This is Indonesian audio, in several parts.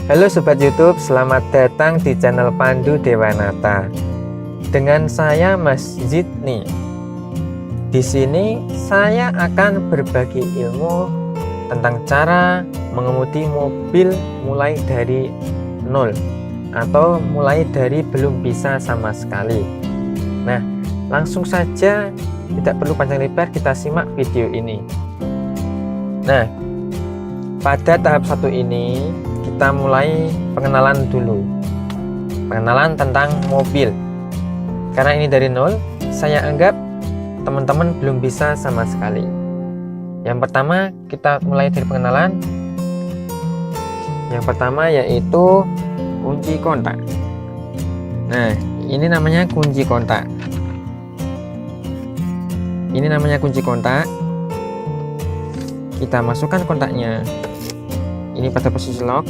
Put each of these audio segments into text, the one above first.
Halo Sobat YouTube, selamat datang di channel Pandu Dewanata. Dengan saya Mas Zidni. Di sini saya akan berbagi ilmu tentang cara mengemudi mobil mulai dari nol atau mulai dari belum bisa sama sekali. Nah, langsung saja, tidak perlu panjang lebar, kita simak video ini. Nah, pada tahap 1 ini kita mulai pengenalan dulu. Pengenalan tentang mobil. Karena ini dari nol, saya anggap teman-teman belum bisa sama sekali. Yang pertama, kita mulai dari pengenalan. Yang pertama yaitu kunci kontak. Nah, ini namanya kunci kontak. Ini namanya kunci kontak. Kita masukkan kontaknya. Ini pada posisi lock.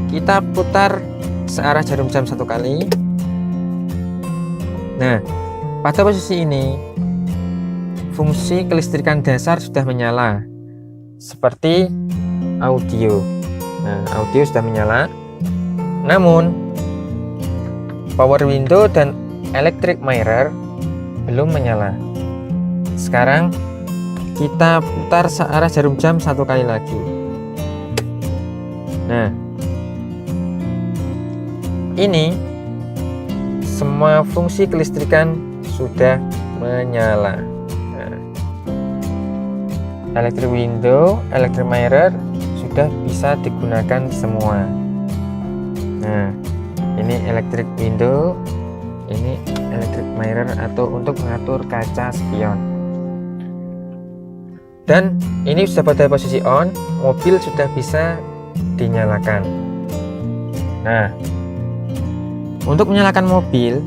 Kita putar searah jarum jam 1 kali. Nah, pada posisi ini fungsi kelistrikan dasar sudah menyala, seperti audio. Nah, audio sudah menyala. Namun power window dan electric mirror belum menyala. Sekarang kita putar searah jarum jam 1 kali lagi. Nah, ini semua fungsi kelistrikan sudah menyala. Nah, electric window, electric mirror sudah bisa digunakan semua. Nah, ini electric window, ini electric mirror atau untuk mengatur kaca spion. Dan ini sudah pada posisi on, mobil sudah bisa dinyalakan. Nah, untuk menyalakan mobil,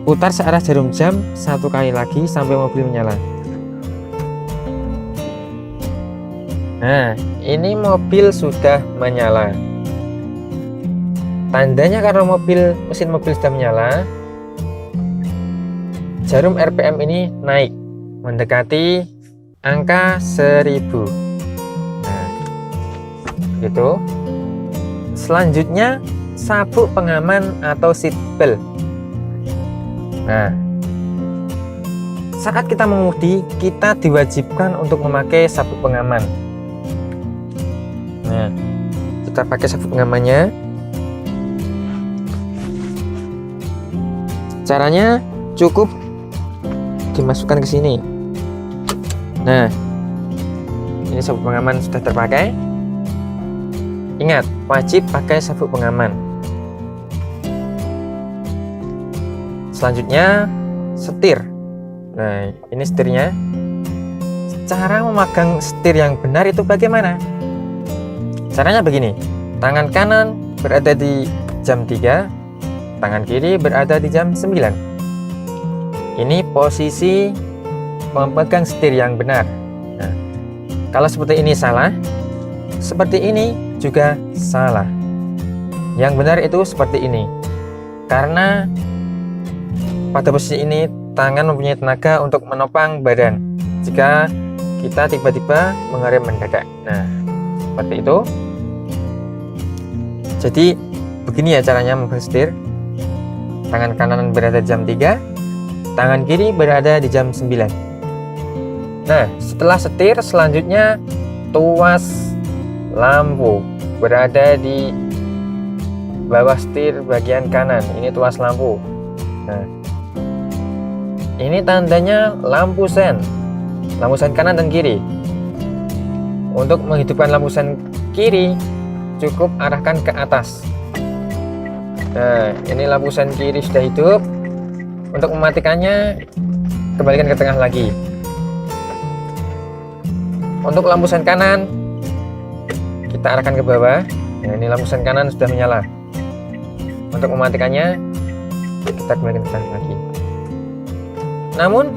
putar searah jarum jam 1 kali lagi sampai mobil menyala. Nah, ini mobil sudah menyala. Tandanya karena mesin mobil sudah menyala, jarum RPM ini naik mendekati angka 1000. Nah, begitu. Selanjutnya sabuk pengaman atau seat belt. Nah, saat kita mengemudi, kita diwajibkan untuk memakai sabuk pengaman. Nah, kita pakai sabuk pengamannya. Caranya cukup dimasukkan ke sini. Nah, ini sabuk pengaman sudah terpakai. Ingat, wajib pakai sabuk pengaman. Selanjutnya, setir. Nah, ini setirnya. Cara memegang setir yang benar itu bagaimana? Caranya begini. Tangan kanan berada di jam 3, tangan kiri berada di jam 9. Ini posisi memegang setir yang benar. Nah, kalau seperti ini salah, seperti ini juga salah. Yang benar itu seperti ini. Karena pada posisi ini tangan mempunyai tenaga untuk menopang badan jika kita tiba-tiba mengerem mendadak. Nah, seperti itu. Jadi begini ya caranya memegang setir. Tangan kanan berada di jam 3, tangan kiri berada di jam 9. Nah, setelah setir, selanjutnya tuas lampu berada di bawah setir bagian kanan. Ini tuas lampu. Nah, ini tandanya lampu sen kanan dan kiri. Untuk menghidupkan lampu sen kiri, cukup arahkan ke atas. Nah, ini lampu sen kiri sudah hidup. Untuk mematikannya, kembalikan ke tengah lagi. Untuk lampu sen kanan, kita arahkan ke bawah. Nah, ini lampu sen kanan sudah menyala. Untuk mematikannya, kita kembalikan ke tengah lagi. Namun,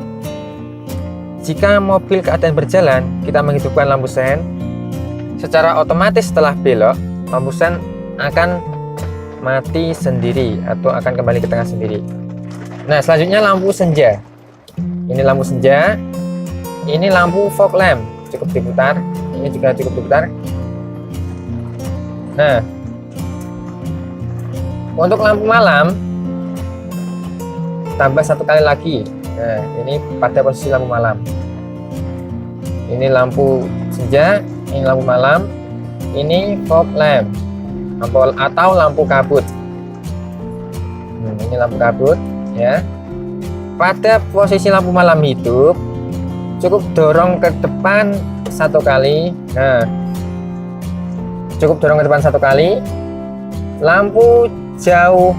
jika mobil keadaan berjalan, kita menghidupkan lampu sen, secara otomatis setelah belok, lampu sen akan mati sendiri atau akan kembali ke tengah sendiri. Nah, selanjutnya lampu senja. Ini lampu senja. Ini lampu fog lamp. Cukup diputar. Ini juga cukup diputar. Nah, untuk lampu malam tambah satu kali lagi. Nah, ini pada posisi lampu malam. Ini lampu senja, ini lampu malam, ini fog lamp atau lampu kabut. Ini lampu kabut ya. Pada posisi lampu malam hidup, cukup dorong ke depan satu kali. Nah, cukup dorong ke depan satu kali. Lampu jauh,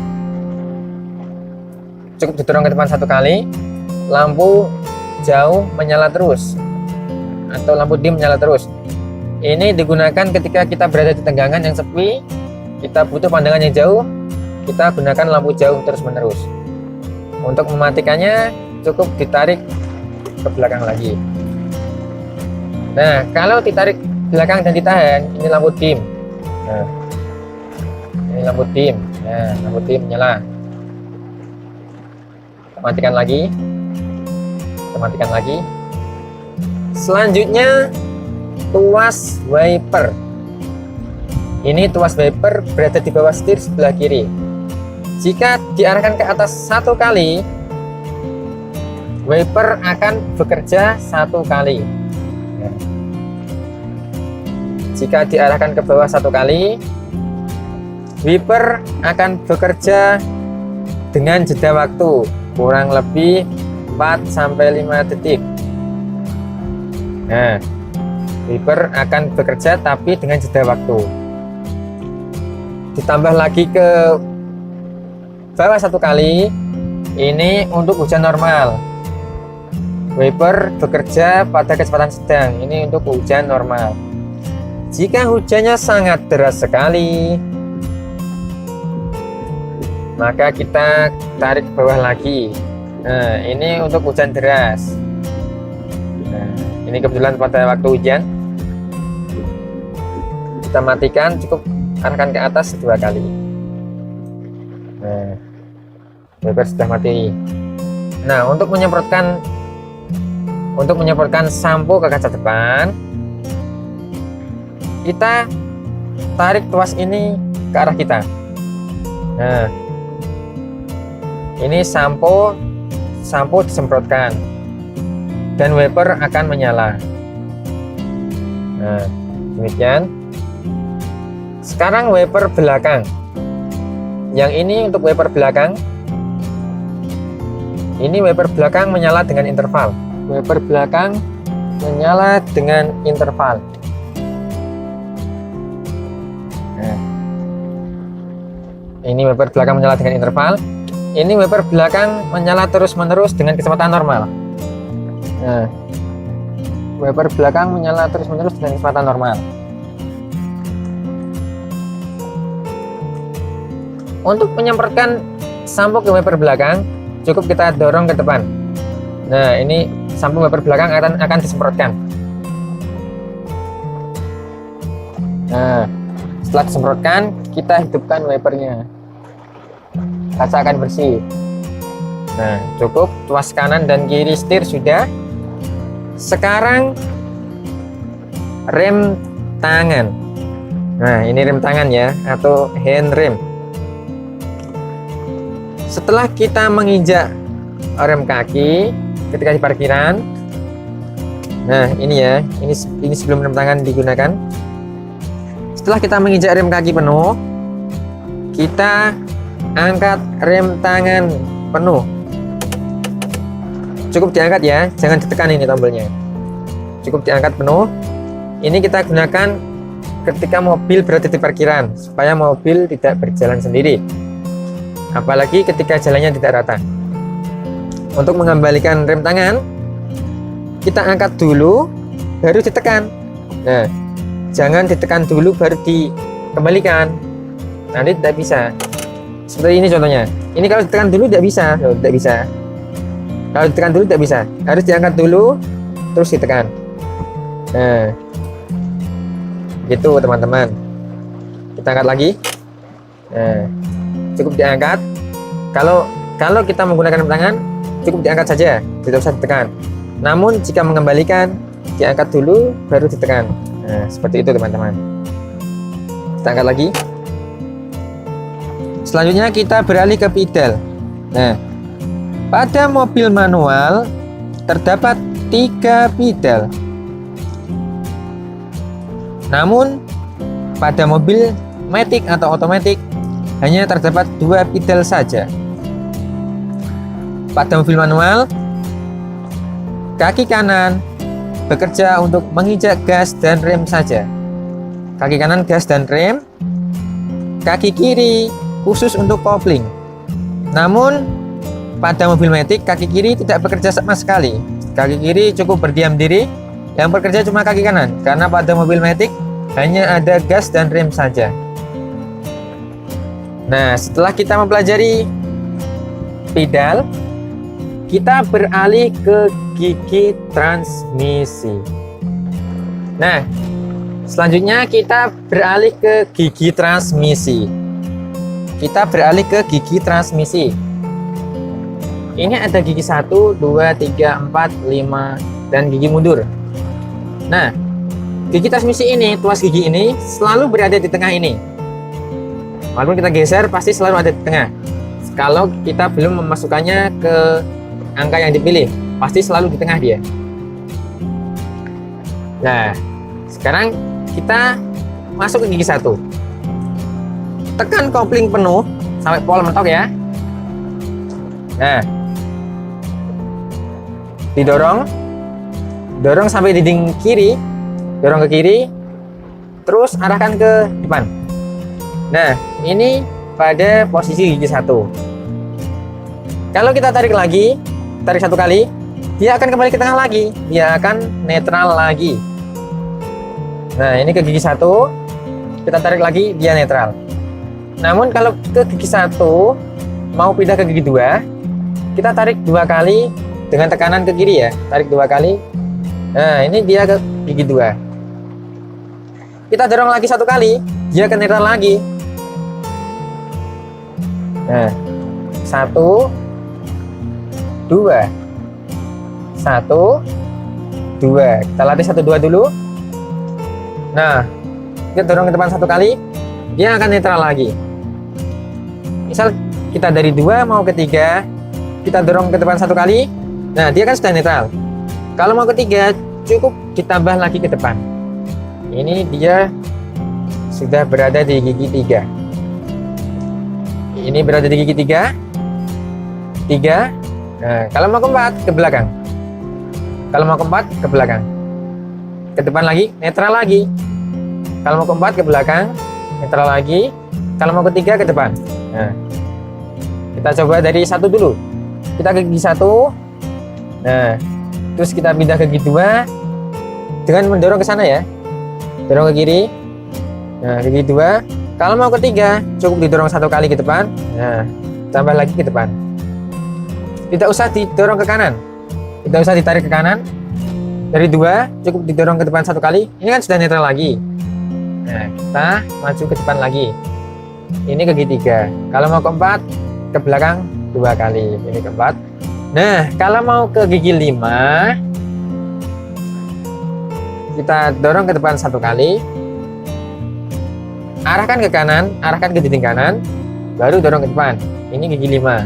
cukup didorong ke depan satu kali. Lampu jauh menyala terus atau lampu dim menyala terus. Ini digunakan ketika kita berada di tenggangan yang sepi, kita butuh pandangan yang jauh, kita gunakan lampu jauh terus menerus. Untuk mematikannya cukup ditarik ke belakang lagi. Nah, kalau ditarik belakang dan ditahan, ini lampu dim. Nah, ini lampu dim. Nah, lampu dim menyala. Kita matikan lagi. Kita matikan lagi. Selanjutnya tuas wiper. Ini tuas wiper berada di bawah setir sebelah kiri. Jika diarahkan ke atas satu kali, wiper akan bekerja satu kali. Jika diarahkan ke bawah satu kali, wiper akan bekerja dengan jeda waktu kurang lebih 4-5 detik. Nah, wiper akan bekerja tapi dengan jeda waktu. Ditambah lagi ke bawah satu kali, ini untuk hujan normal. Wiper bekerja pada kecepatan sedang, ini untuk hujan normal. Jika hujannya sangat deras sekali, maka kita tarik ke bawah lagi. Nah, ini untuk hujan deras. Nah, ini kebetulan pada waktu hujan. Kita matikan, cukup arahkan ke atas 2 kali. Nah, wiper sudah mati. Nah, untuk menyemprotkan sampo ke kaca depan, kita tarik tuas ini ke arah kita. Nah, ini sampo disemprotkan dan wiper akan menyala. Nah, demikian. Sekarang wiper belakang. Yang ini untuk wiper belakang. Ini wiper belakang menyala dengan interval. Wiper belakang menyala dengan interval. Nah, ini wiper belakang menyala dengan interval. Ini wiper belakang menyala terus-menerus dengan kecepatan normal. Nah, wiper belakang menyala terus-menerus dengan kecepatan normal. Untuk menyemprotkan sampo ke wiper belakang, cukup kita dorong ke depan. Nah, ini sampo wiper belakang akan disemprotkan. Nah, setelah disemprotkan, kita hidupkan wipernya. Kaca akan bersih. Nah, cukup tuas kanan dan kiri setir sudah. Sekarang rem tangan. Nah, ini rem tangan ya, atau hand rem. Setelah kita menginjak rem kaki ketika di parkiran, nah ini ya, ini sebelum rem tangan digunakan. Setelah kita menginjak rem kaki penuh, kita angkat rem tangan penuh. Cukup diangkat ya, jangan ditekan ini tombolnya. Cukup diangkat penuh. Ini kita gunakan ketika mobil berada di parkiran, supaya mobil tidak berjalan sendiri. Apalagi ketika jalannya tidak rata. Untuk mengembalikan rem tangan, kita angkat dulu, baru ditekan. Nah, jangan ditekan dulu baru dikembalikan. Nanti tidak bisa. Seperti ini contohnya. Ini kalau ditekan dulu tidak bisa, tidak bisa. Kalau ditekan dulu tidak bisa. Harus diangkat dulu, terus ditekan. Nah, gitu teman-teman. Kita angkat lagi. Nah, cukup diangkat. Kalau kita menggunakan rem tangan, cukup diangkat saja, tidak usah ditekan. Namun jika mengembalikan, diangkat dulu baru ditekan. Nah, seperti itu teman-teman. Kita angkat lagi. Selanjutnya kita beralih ke pedal. Nah, pada mobil manual terdapat 3 pedal. Namun pada mobil matic atau otomatis hanya terdapat 2 pedal saja. Pada mobil manual, kaki kanan bekerja untuk menginjak gas dan rem saja. Kaki kanan gas dan rem, kaki kiri khusus untuk kopling. Namun pada mobil matic kaki kiri tidak bekerja sama sekali. Kaki kiri cukup berdiam diri, yang bekerja cuma kaki kanan, karena pada mobil matic hanya ada gas dan rem saja. Nah, setelah kita mempelajari pedal, kita beralih ke gigi transmisi. Nah, selanjutnya kita beralih ke gigi transmisi. Ini ada gigi 1, 2, 3, 4, 5, dan gigi mundur. Nah, gigi transmisi ini, tuas gigi ini selalu berada di tengah ini. Walaupun kita geser, pasti selalu ada di tengah. Kalau kita belum memasukkannya ke angka yang dipilih, pasti selalu di tengah dia. Nah, sekarang kita masuk ke gigi 1. Tekan kopling penuh sampai pol mentok ya. Nah, dorong sampai dinding kiri, dorong ke kiri, terus arahkan ke depan. Nah, ini pada posisi gigi 1. Kalau kita tarik lagi, tarik 1 kali, dia akan kembali ke tengah lagi, dia akan netral lagi. Nah, ini ke gigi 1, kita tarik lagi, dia netral. Namun kalau ke gigi 1 mau pindah ke gigi 2, kita tarik 2 kali dengan tekanan ke kiri ya, tarik 2 kali. Nah, ini dia ke gigi 2. Kita dorong lagi 1 kali, dia ke netral lagi. Nah, 1, 2, 1, 2. Kita latih 1, 2 dulu. Nah, kita dorong ke depan 1 kali, dia akan netral lagi. Misal kita dari 2 mau ke 3, kita dorong ke depan 1 kali, nah dia kan sudah netral. Kalau mau ke 3, cukup ditambah lagi ke depan. Ini dia sudah berada di gigi 3. Ini berada di gigi 3. Nah, kalau mau ke 4, ke belakang. Kalau mau ke 4, ke belakang. Ke depan lagi, netral lagi. Kalau mau ke 4, ke belakang, netral lagi. Kalau mau ke 3, ke depan. Nah, kita coba dari 1 dulu. Kita ke gigi 1. Nah, terus kita pindah ke gigi 2 dengan mendorong ke sana ya. Dorong ke kiri. Nah, ke gigi 2. Kalau mau ke 3, cukup didorong 1 kali ke depan. Nah, tambah lagi ke depan. Tidak usah didorong ke kanan. Tidak usah ditarik ke kanan. Dari 2, cukup didorong ke depan 1 kali. Ini kan sudah netral lagi. Nah, kita maju ke depan lagi. Ini ke gigi 3. Kalau mau ke 4, ke belakang 2 kali. Ini ke 4. Nah, kalau mau ke gigi 5, kita dorong ke depan 1 kali. Arahkan ke kanan, arahkan ke dinding kanan, baru dorong ke depan. Ini gigi 5.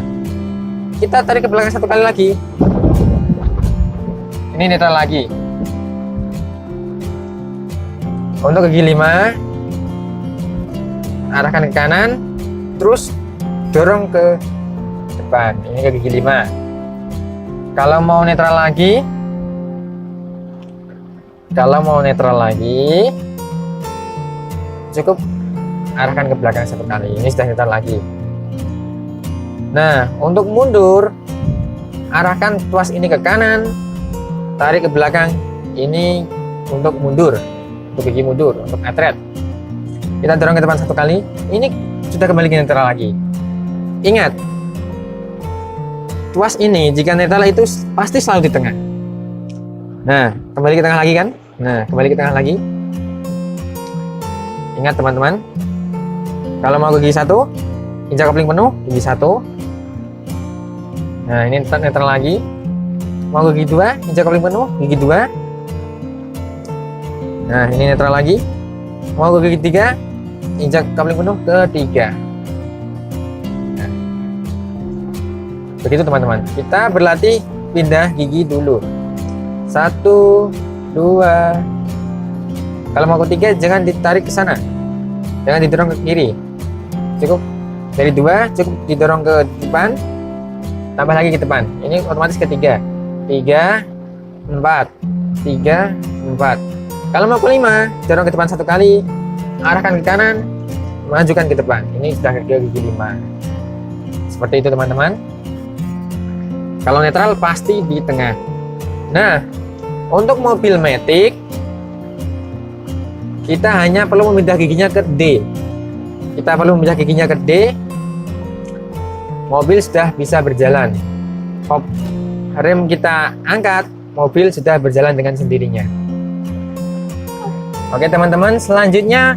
Kita tarik ke belakang 1 kali lagi. Ini netral lagi. Untuk gigi 5, arahkan ke kanan, terus dorong ke depan. Ini ke gigi 5. Kalau mau netral lagi, cukup arahkan ke belakang 1 kali. Ini sudah netral lagi. Nah, untuk mundur, arahkan tuas ini ke kanan, tarik ke belakang. Ini untuk mundur, untuk gigi mundur, untuk atret. Kita dorong ke depan 1 kali. Ini sudah kembali ke netral lagi. Ingat, tuas ini jika netral itu pasti selalu di tengah. Nah, kembali ke tengah lagi kan? Nah, kembali ke tengah lagi. Ingat teman-teman, kalau mau ke gigi 1, injak kopling penuh, gigi 1. Nah, ini netral lagi. Mau ke gigi 2, injak kopling penuh, gigi 2. Nah, ini netral lagi. Mau ke gigi 3, injak kapling penuh ketiga. Nah, begitu teman-teman. Kita berlatih pindah gigi dulu. 1, 2. Kalau mau ketiga jangan ditarik ke sana, jangan didorong ke kiri. Cukup dari 2, cukup didorong ke depan, tambah lagi ke depan. Ini otomatis ketiga. 3, 4, 3, 4. Kalau mau kelima, dorong ke depan 1 kali, arahkan ke kanan, majukan ke depan. Ini sudah ke gigi 5. Seperti itu teman-teman. Kalau netral pasti di tengah. Nah, untuk mobil matic kita hanya perlu memindah giginya ke D. Kita perlu memindah giginya ke D. Mobil sudah bisa berjalan. Hop, rem kita angkat, mobil sudah berjalan dengan sendirinya. Oke teman-teman, selanjutnya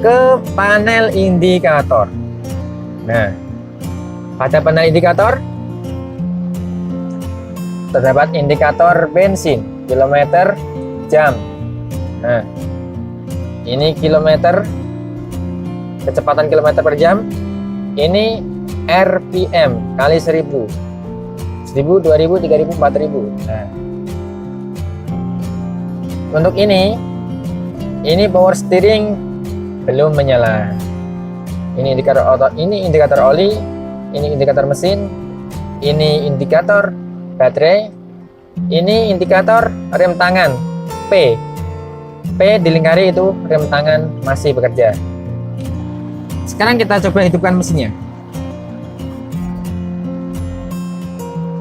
ke panel indikator. Nah, pada panel indikator terdapat indikator bensin, kilometer, jam. Nah, ini kilometer, kecepatan kilometer per jam. Ini RPM kali 1000, 1000, 2000, 3000, 4000. Nah, untuk ini power steering belum menyala. Ini indikator auto, ini indikator oli, ini indikator mesin, ini indikator baterai, ini indikator rem tangan P. P dilingkari itu rem tangan masih bekerja. Sekarang kita coba hidupkan mesinnya.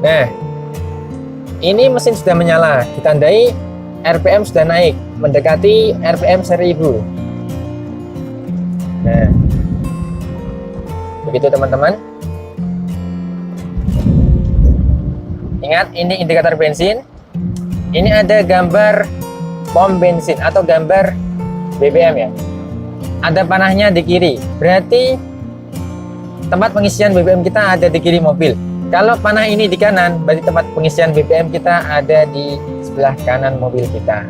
Nah, ini mesin sudah menyala, ditandai RPM sudah naik, mendekati RPM 1000. Nah, begitu teman-teman. Ingat, ini indikator bensin. Ini ada gambar pom bensin atau gambar BBM ya. Ada panahnya di kiri, berarti tempat pengisian BBM kita ada di kiri mobil. Kalau panah ini di kanan, berarti tempat pengisian BBM kita ada di sebelah kanan mobil kita.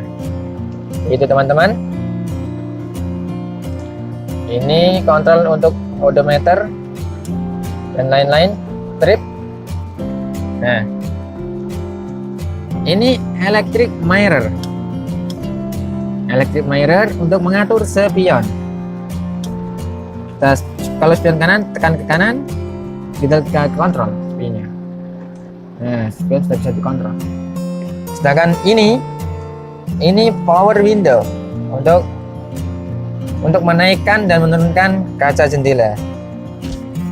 Begitu teman-teman. Ini kontrol untuk odometer dan lain-lain, trip. Nah, ini electric mirror. Electric mirror untuk mengatur spion. Kita, kalau spion kanan, tekan ke kanan, kita kontrol spionnya. Nah, spion sudah bisa dikontrol. Sedangkan ini power window untuk menaikkan dan menurunkan kaca jendela.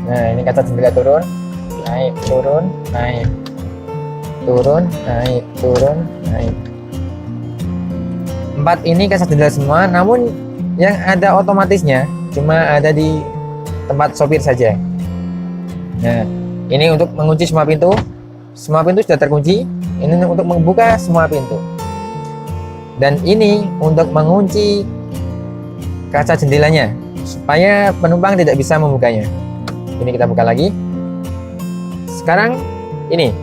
Nah, ini kaca jendela turun, naik, turun, naik, turun, naik, turun, naik. 4 ini kaca jendela semua, namun yang ada otomatisnya cuma ada di tempat sopir saja. Nah, ini untuk mengunci semua pintu. Semua pintu sudah terkunci. Ini untuk membuka semua pintu. Dan ini untuk mengunci kaca jendelanya supaya penumpang tidak bisa membukanya. Ini kita buka lagi. Sekarang ini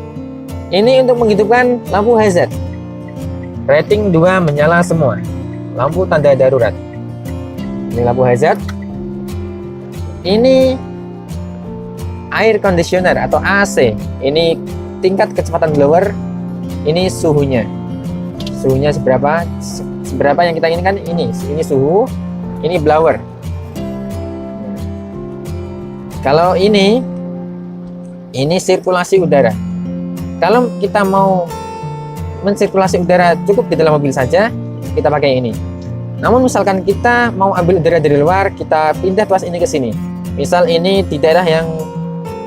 untuk menghidupkan lampu hazard. Rating 2 menyala semua. Lampu tanda darurat. Ini lampu hazard. Ini air conditioner atau AC. Ini tingkat kecepatan blower. Ini suhunya. Suhunya seberapa? Seberapa yang kita inginkan ini. Ini suhu. Ini blower. Kalau ini sirkulasi udara. Kalau kita mau mensirkulasi udara cukup di dalam mobil saja, kita pakai ini. Namun misalkan kita mau ambil udara dari luar, kita pindah tuas ini ke sini. Misal ini di daerah yang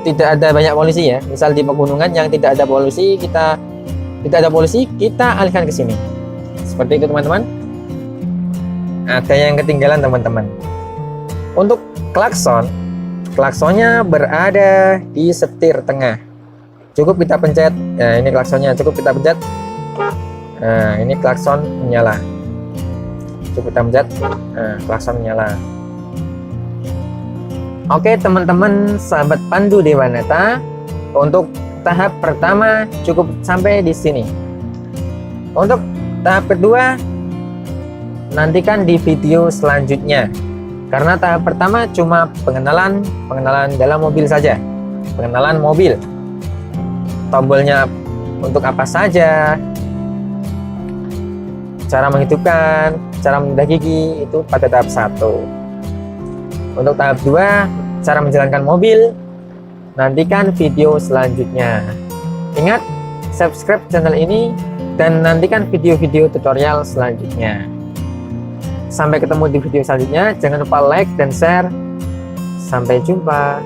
tidak ada banyak polusi ya. Misal di pegunungan yang tidak ada polusi, kita alihkan ke sini. Seperti itu teman-teman. Ada yang ketinggalan teman-teman. Untuk klaksonnya berada di setir tengah. Cukup kita pencet. Nah, ini klaksonnya cukup kita pencet. Nah, ini klakson menyala. Cukup kita pencet. Nah, klakson menyala. Oke teman-teman, sahabat Pandu Dewanata, untuk tahap pertama cukup sampai di sini. Untuk tahap kedua nantikan di video selanjutnya. Karena tahap pertama cuma pengenalan dalam mobil saja. Pengenalan mobil. Tombolnya untuk apa saja, cara menghidupkan, cara menendah gigi, itu pada tahap 1. Untuk tahap 2, cara menjalankan mobil, nantikan video selanjutnya. Ingat, subscribe channel ini dan nantikan video-video tutorial selanjutnya. Sampai ketemu di video selanjutnya. Jangan lupa like dan share. Sampai jumpa.